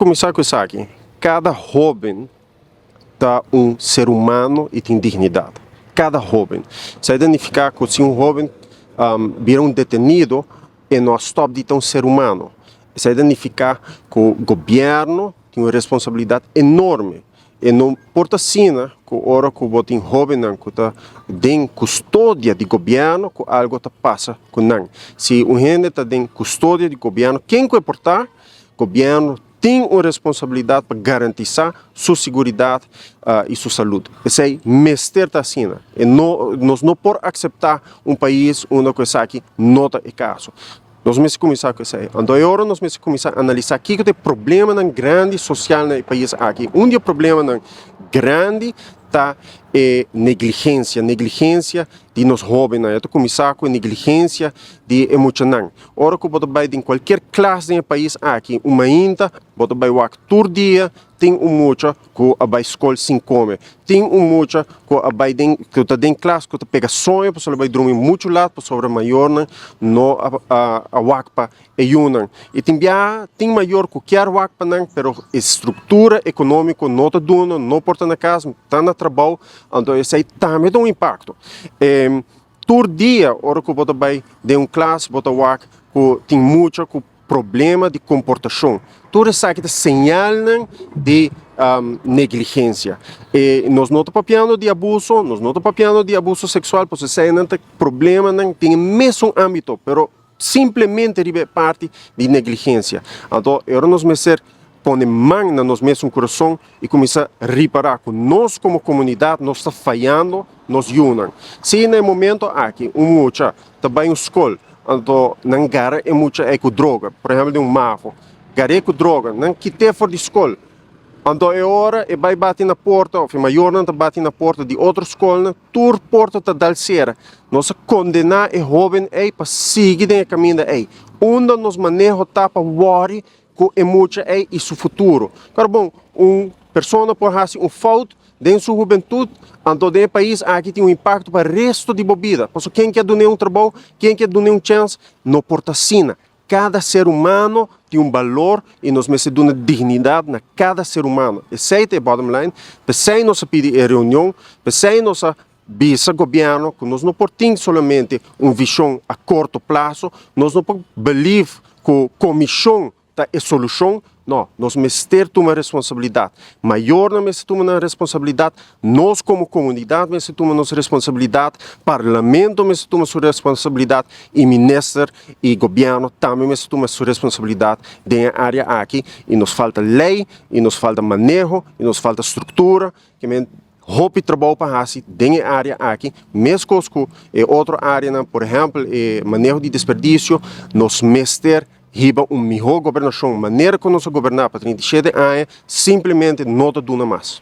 Começar com isso aqui. Cada jovem é um ser humano e tem dignidade. Cada jovem. Se identificar que se um jovem vira um detenido, e não stop de ter um ser humano. Se identificar que o governo tem uma responsabilidade enorme. E não importa assim, que a hora que você tem jovem que está em custódia do governo, que algo passa com ele. Se um gente está em custódia do governo, quem que importar? O governo tem uma responsabilidade para garantir sua segurança e sua saúde. Isso é mestre assim. E nós não podemos aceitar um país onde coisa aqui não é caso. Nós vamos começar com isso aí. Então, agora nós vamos começar a analisar o que é o problema grande social no país aqui. Um dos problemas grande está negligência de nós jovens. Eu estou começando com negligência de emocional. Ora que você vai em qualquer classe no país aqui, uma inta, você vai todo dia, tem muito que a escola sem comer, tem muito que está em classe, que pega sonho, você vai dormir muito lado, para sobre maior, não a wakpa e una. E tem maior que qualquer wakpa, mas a estrutura econômica não está dando, não porta na casa, está no trabalho, então isso aí também tem um impacto. Todo dia, hora que você vai de classe, você vai que tem muito problema de comportação. Tudo isso aqui é sinal de negligência. E nós não estamos papiando de abuso, nós não estamos papiando de abuso sexual, porque isso é um problema tem o mesmo âmbito, mas simplesmente é parte de negligência. Então, agora nós vamos pôr mão no nosso coração e começar a reparar que nós, como comunidade, nós estamos falhando, nós unam. Se no momento aqui, mucha está em escola, então, não gara é muita com droga, por exemplo, de mafo. Gara com droga, não quite fora de escola. Então, é hora e vai bater na porta, ou maior não bate na porta de outra escola, toda porta está dalcera. Nós condenar o jovem para seguir no caminho onde nós manejo para worry com emoção e seu futuro. Claro, bom, uma pessoa pode fazer falta dentro da sua juventude, então no país aqui tem um impacto para o resto da vida. Porque quem quer dar um trabalho, quem quer dar uma chance, não importa assim. Cada ser humano tem um valor e nós precisamos dar dignidade a cada ser humano. Esse é o bottom line. Pensei nós pedir reunião, pensei nós vice governo, que nós não podemos somente uma visão a curto prazo, nós não podemos believe que a comissão é a solução. Não, nós precisamos ter uma responsabilidade. Maior nós precisamos uma responsabilidade. Nós, como comunidade, precisamos uma responsabilidade. Parlamento precisamos sua responsabilidade. E ministro e governo também precisamos sua responsabilidade na área aqui. E nos falta lei, e nos falta manejo, e nos falta estrutura. Roupa e trabalho para fazer dentro da área aqui, mesmo que outra área, por exemplo, manejo de desperdício, nós precisamos riba uma melhor governação, maneira que nós governar para 37 anos, simplesmente não dá mais.